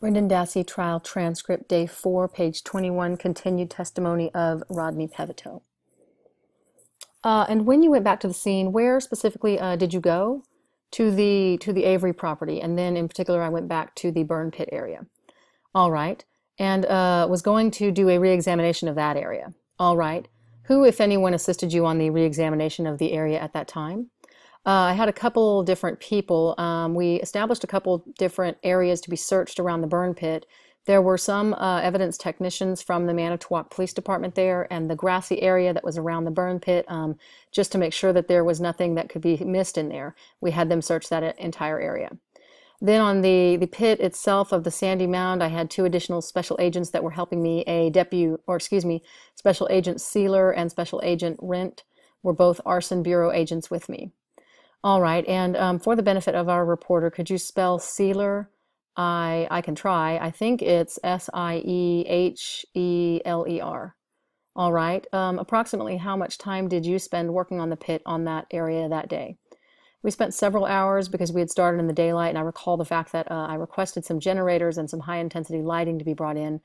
Brendan Dassey trial transcript, day 4, page 21, continued testimony of Rodney Pevytoe. And when you went back to the scene, where specifically did you go? To the Avery property, and then in particular I went back to the burn pit area. All right, and was going to do a re-examination of that area. All right, who, if anyone, assisted you on the re-examination of the area at that time? I had a couple different people. We established a couple different areas to be searched around the burn pit. There were some evidence technicians from the Manitowoc Police Department there, and the grassy area that was around the burn pit, just to make sure that there was nothing that could be missed in there. We had them search that entire area. Then on the pit itself of the Sandy Mound, I had 2 additional special agents that were helping me. Special Agent Sealer and Special Agent Rent were both Arson Bureau agents with me. All right, and for the benefit of our reporter, could you spell Sealer? I can try. I think it's Sieheler. All right. Approximately how much time did you spend working on the pit on that area that day? We spent several hours because we had started in the daylight, and I recall the fact that I requested some generators and some high-intensity lighting to be brought in.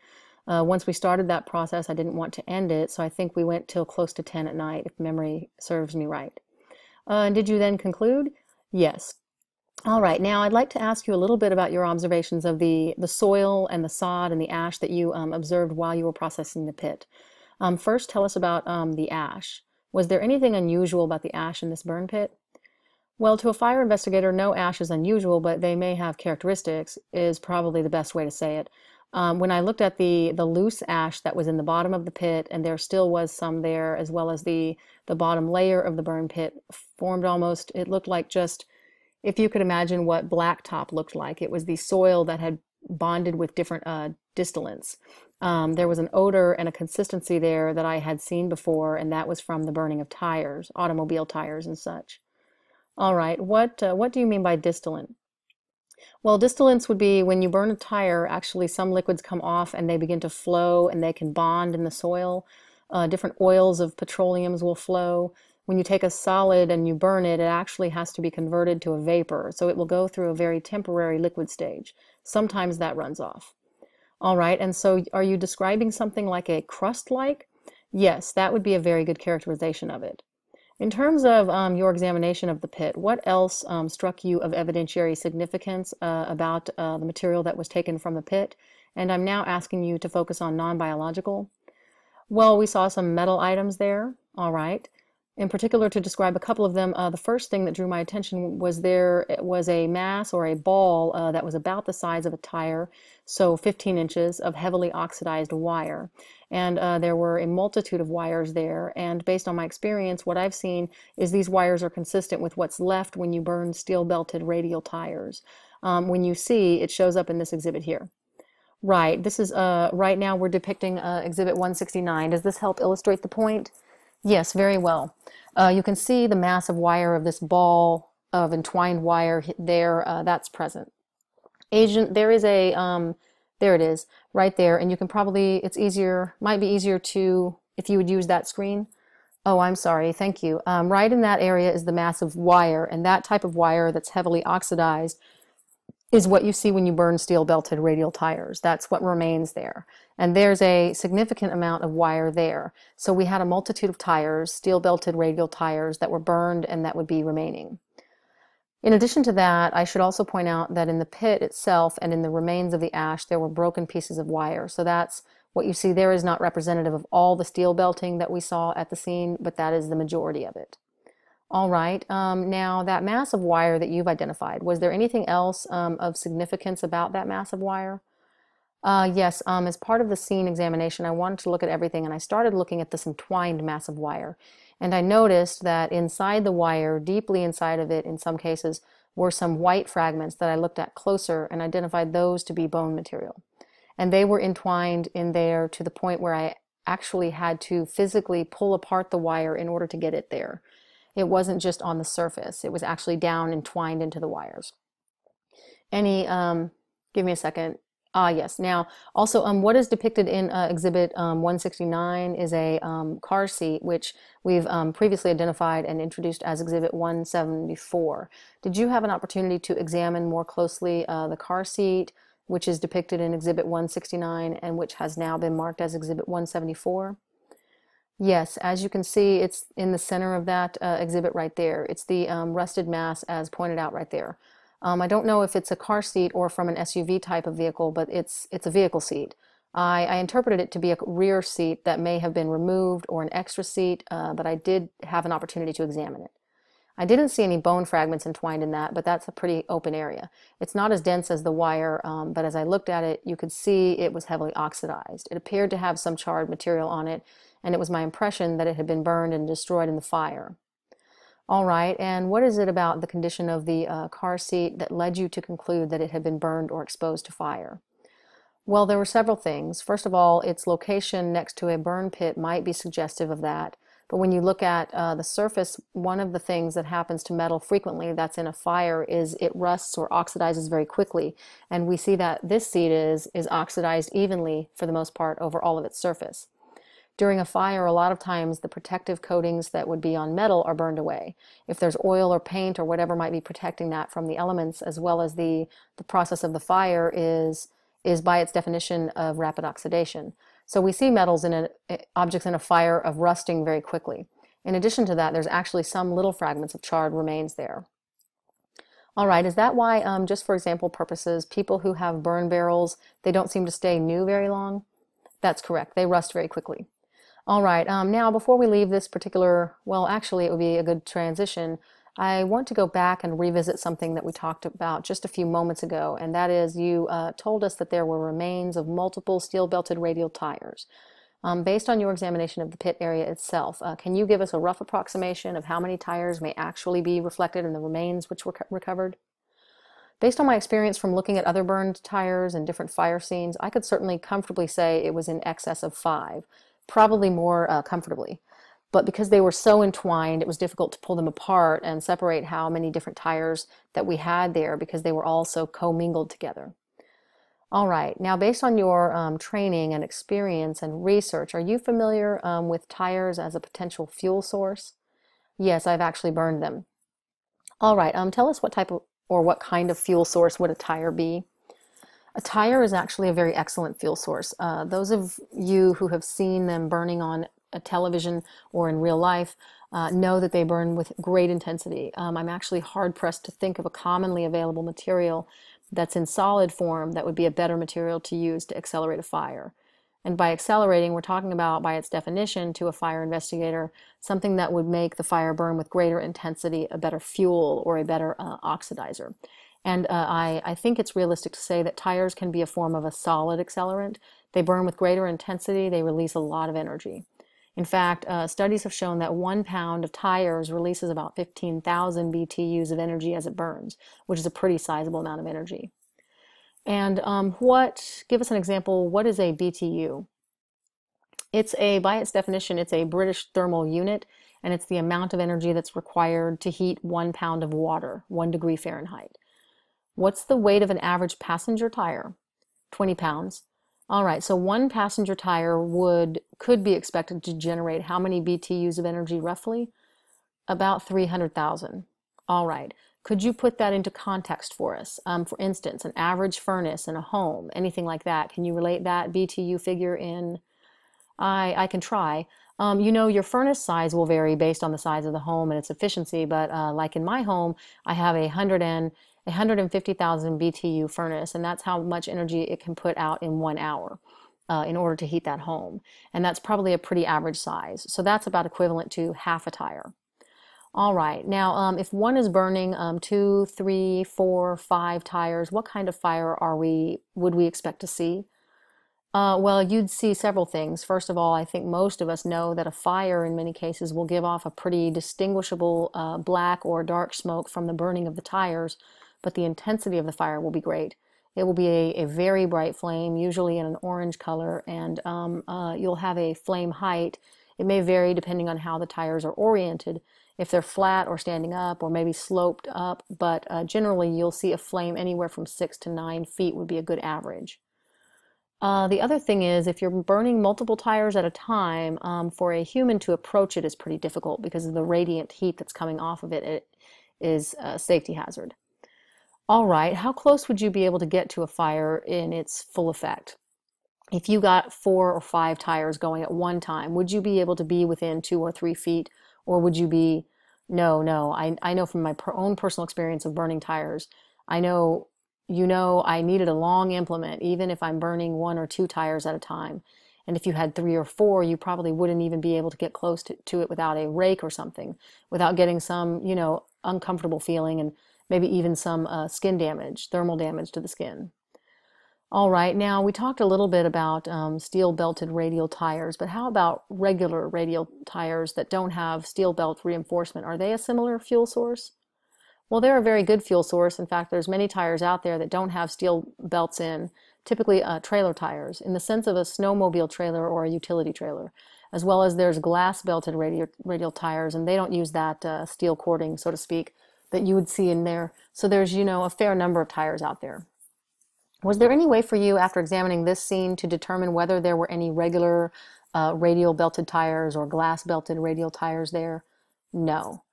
Once we started that process, I didn't want to end it, so I think we went till close to 10 at night, if memory serves me right. Did you then conclude? Yes. All right, now I'd like to ask you a little bit about your observations of the soil and the sod and the ash that you observed while you were processing the pit. First, tell us about the ash. Was there anything unusual about the ash in this burn pit? Well, to a fire investigator, no ash is unusual, but they may have characteristics, is probably the best way to say it. When I looked at the loose ash that was in the bottom of the pit, and there still was some there, as well as the bottom layer of the burn pit, formed almost, it looked like just, if you could imagine what blacktop looked like. It was the soil that had bonded with different distillants. There was an odor and a consistency there that I had seen before, and that was from the burning of tires, automobile tires and such. All right, what do you mean by distillant? Well, distillants would be when you burn a tire, actually some liquids come off and they begin to flow and they can bond in the soil. Different oils of petroleums will flow. When you take a solid and you burn it, it actually has to be converted to a vapor, so it will go through a very temporary liquid stage. Sometimes that runs off. All right, and so are you describing something like a crust-like? Yes, that would be a very good characterization of it. In terms of your examination of the pit, what else struck you of evidentiary significance about the material that was taken from the pit? And I'm now asking you to focus on non-biological. Well, we saw some metal items there, all right. In particular, to describe a couple of them, the first thing that drew my attention was it was a mass or a ball that was about the size of a tire, so 15 inches of heavily oxidized wire. And there were a multitude of wires there, and based on my experience, what I've seen is these wires are consistent with what's left when you burn steel-belted radial tires. When you see, it shows up in this exhibit here. Right, this is, right now we're depicting Exhibit 169. Does this help illustrate the point? Yes, very well. You can see the mass of wire of this ball of entwined wire there, that's present. There is a, there it is, right there, and you can probably, might be easier to, if you would use that screen. Oh, I'm sorry, thank you. Right in that area is the mass of wire, and that type of wire that's heavily oxidized is what you see when you burn steel-belted radial tires. That's what remains there. And there's a significant amount of wire there. So we had a multitude of tires, steel-belted radial tires, that were burned and that would be remaining. In addition to that, I should also point out that in the pit itself and in the remains of the ash, there were broken pieces of wire. So that's what you see there is not representative of all the steel belting that we saw at the scene, but that is the majority of it. All right, now that mass of wire that you've identified, was there anything else of significance about that mass of wire? Yes, as part of the scene examination, I wanted to look at everything, and I started looking at this entwined mass of wire. And I noticed that inside the wire, deeply inside of it in some cases, were some white fragments that I looked at closer and identified those to be bone material. And they were entwined in there to the point where I actually had to physically pull apart the wire in order to get it there. It wasn't just on the surface. It was actually down and twined into the wires. Give me a second. Yes. Now, also, what is depicted in Exhibit 169 is a car seat, which we've previously identified and introduced as Exhibit 174. Did you have an opportunity to examine more closely the car seat, which is depicted in Exhibit 169 and which has now been marked as Exhibit 174? Yes, as you can see, it's in the center of that exhibit right there. It's the rusted mass as pointed out right there. I don't know if it's a car seat or from an SUV type of vehicle, but it's a vehicle seat. I interpreted it to be a rear seat that may have been removed or an extra seat, but I did have an opportunity to examine it. I didn't see any bone fragments entwined in that, but that's a pretty open area. It's not as dense as the wire, but as I looked at it, you could see it was heavily oxidized. It appeared to have some charred material on it, and it was my impression that it had been burned and destroyed in the fire. All right, and what is it about the condition of the car seat that led you to conclude that it had been burned or exposed to fire? Well, there were several things. First of all, its location next to a burn pit might be suggestive of that. But when you look at the surface, one of the things that happens to metal frequently that's in a fire is it rusts or oxidizes very quickly. And we see that this seat is oxidized evenly for the most part over all of its surface. During a fire, a lot of times the protective coatings that would be on metal are burned away. If there's oil or paint or whatever might be protecting that from the elements, as well as the process of the fire is by its definition of rapid oxidation. So we see metals in objects in a fire of rusting very quickly. In addition to that, there's actually some little fragments of charred remains there. All right, is that why, just for example purposes, people who have burn barrels, they don't seem to stay new very long? That's correct, they rust very quickly. All right, now before we leave this particular, well, actually it would be a good transition. I want to go back and revisit something that we talked about just a few moments ago, and that is you told us that there were remains of multiple steel-belted radial tires. Based on your examination of the pit area itself, can you give us a rough approximation of how many tires may actually be reflected in the remains which were recovered? Based on my experience from looking at other burned tires and different fire scenes, I could certainly comfortably say it was in excess of 5, probably more comfortably. But because they were so entwined, it was difficult to pull them apart and separate how many different tires that we had there because they were all so commingled together. All right, now based on your training and experience and research, are you familiar with tires as a potential fuel source? Yes, I've actually burned them. All right, tell us what type of or what kind of fuel source would a tire be? A tire is actually a very excellent fuel source. Those of you who have seen them burning on a television or in real life know that they burn with great intensity. I'm actually hard-pressed to think of a commonly available material that's in solid form that would be a better material to use to accelerate a fire. And by accelerating, we're talking about, by its definition to a fire investigator, something that would make the fire burn with greater intensity, a better fuel, or a better oxidizer. And I think it's realistic to say that tires can be a form of a solid accelerant. They burn with greater intensity, they release a lot of energy. In fact, studies have shown that 1 pound of tires releases about 15,000 BTUs of energy as it burns, which is a pretty sizable amount of energy. And give us an example, what is a BTU? By its definition, it's a British thermal unit, and it's the amount of energy that's required to heat 1 pound of water, 1 degree Fahrenheit. What's the weight of an average passenger tire? 20 pounds. All right, so 1 passenger tire could be expected to generate how many BTUs of energy roughly? About 300,000. All right, could you put that into context for us? For instance, an average furnace in a home, anything like that. Can you relate that BTU figure in? I can try. You know, your furnace size will vary based on the size of the home and its efficiency, but like in my home, I have a 150,000 BTU furnace, and that's how much energy it can put out in 1 hour in order to heat that home. And that's probably a pretty average size. So that's about equivalent to half a tire. All right, now if one is burning 2, 3, 4, 5 tires, what kind of fire would we expect to see? Well, you'd see several things. First of all, I think most of us know that a fire in many cases will give off a pretty distinguishable black or dark smoke from the burning of the tires, but the intensity of the fire will be great. It will be a very bright flame, usually in an orange color, and you'll have a flame height. It may vary depending on how the tires are oriented, if they're flat or standing up or maybe sloped up, but generally you'll see a flame anywhere from 6 to 9 feet would be a good average. The other thing is, if you're burning multiple tires at a time, for a human to approach it is pretty difficult because of the radiant heat that's coming off of it. It is a safety hazard. All right, how close would you be able to get to a fire in its full effect? If you got 4 or 5 tires going at one time, would you be able to be within 2 or 3 feet? Or would you be, no, no, I know from my own personal experience of burning tires, I know, I needed a long implement, even if I'm burning 1 or 2 tires at a time. And if you had 3 or 4, you probably wouldn't even be able to get close to it without a rake or something, without getting some, uncomfortable feeling and maybe even some skin damage, thermal damage to the skin. All right, now we talked a little bit about steel belted radial tires, but how about regular radial tires that don't have steel belt reinforcement? Are they a similar fuel source? Well, they're a very good fuel source. In fact, there's many tires out there that don't have steel belts in, typically trailer tires, in the sense of a snowmobile trailer or a utility trailer, as well as there's glass belted radial tires, and they don't use that steel cording, so to speak, that you would see in there. So there's, a fair number of tires out there. Was there any way for you, after examining this scene, to determine whether there were any regular radial belted tires or glass belted radial tires there? No.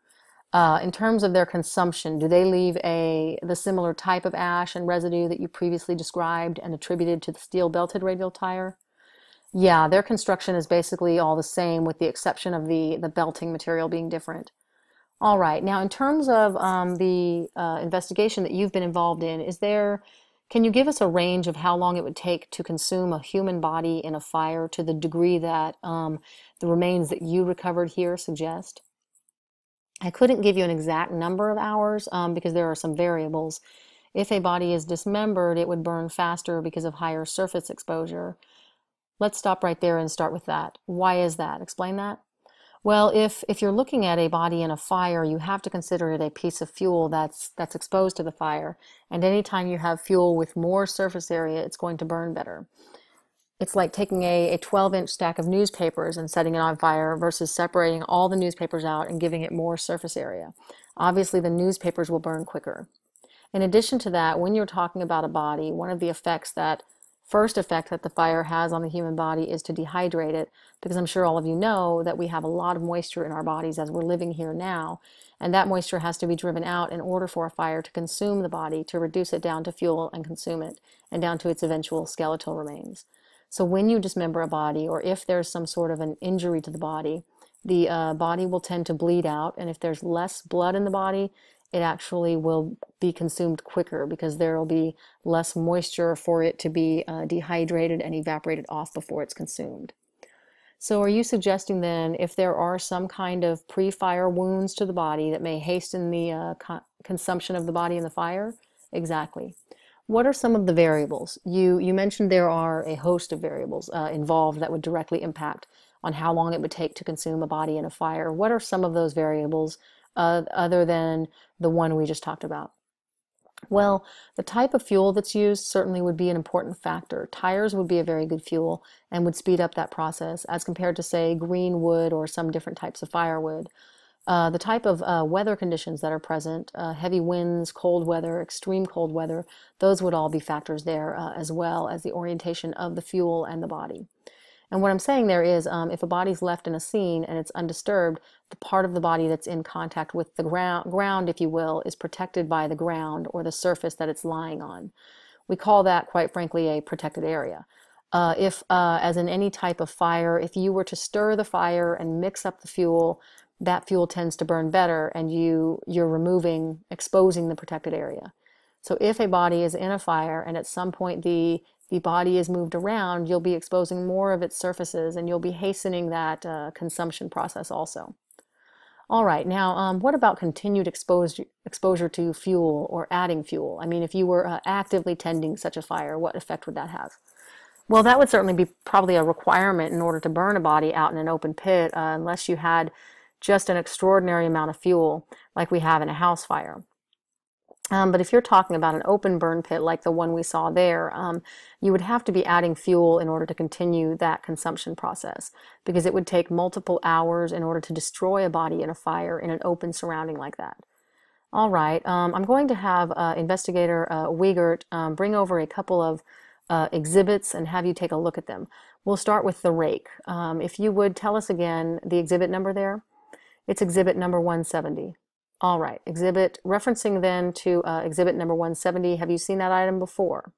In terms of their consumption, do they leave the similar type of ash and residue that you previously described and attributed to the steel belted radial tire? Yeah, their construction is basically all the same with the exception of the belting material being different. All right. Now, in terms of the investigation that you've been involved in, can you give us a range of how long it would take to consume a human body in a fire to the degree that the remains that you recovered here suggest? I couldn't give you an exact number of hours because there are some variables. If a body is dismembered, it would burn faster because of higher surface exposure. Let's stop right there and start with that. Why is that? Explain that. Well, if you're looking at a body in a fire, you have to consider it a piece of fuel that's exposed to the fire. And anytime you have fuel with more surface area, it's going to burn better. It's like taking a 12-inch stack of newspapers and setting it on fire versus separating all the newspapers out and giving it more surface area. Obviously, the newspapers will burn quicker. In addition to that, when you're talking about a body, one of the first effect that the fire has on the human body is to dehydrate it, because I'm sure all of you know that we have a lot of moisture in our bodies as we're living here now, and that moisture has to be driven out in order for a fire to consume the body, to reduce it down to fuel and consume it, and down to its eventual skeletal remains. So when you dismember a body, or if there's some sort of an injury to the body will tend to bleed out, and if there's less blood in the body, it actually will be consumed quicker because there will be less moisture for it to be dehydrated and evaporated off before it's consumed. So are you suggesting then if there are some kind of pre-fire wounds to the body that may hasten the consumption of the body in the fire? Exactly. What are some of the variables? You mentioned there are a host of variables involved that would directly impact on how long it would take to consume a body in a fire. What are some of those variables other than the one we just talked about? Well, the type of fuel that's used certainly would be an important factor. Tires would be a very good fuel and would speed up that process as compared to, say, green wood or some different types of firewood. The type of weather conditions that are present, heavy winds, cold weather, extreme cold weather, those would all be factors there as well as the orientation of the fuel and the body. And what I'm saying there is if a body's left in a scene and it's undisturbed, the part of the body that's in contact with the ground, if you will, is protected by the ground or the surface that it's lying on. We call that, quite frankly, a protected area. As in any type of fire, if you were to stir the fire and mix up the fuel, that fuel tends to burn better and you're exposing the protected area. So if a body is in a fire and at some point the body is moved around, you'll be exposing more of its surfaces and you'll be hastening that consumption process also. All right, now what about continued exposure to fuel or adding fuel? I mean, if you were actively tending such a fire, what effect would that have? Well, that would certainly be probably a requirement in order to burn a body out in an open pit, unless you had just an extraordinary amount of fuel like we have in a house fire. But if you're talking about an open burn pit like the one we saw there, you would have to be adding fuel in order to continue that consumption process because it would take multiple hours in order to destroy a body in a fire in an open surrounding like that. All right, I'm going to have Investigator Wiegert bring over a couple of exhibits and have you take a look at them. We'll start with the rake. If you would tell us again the exhibit number there. It's exhibit number 170. All right, referencing then to exhibit number 170, have you seen that item before?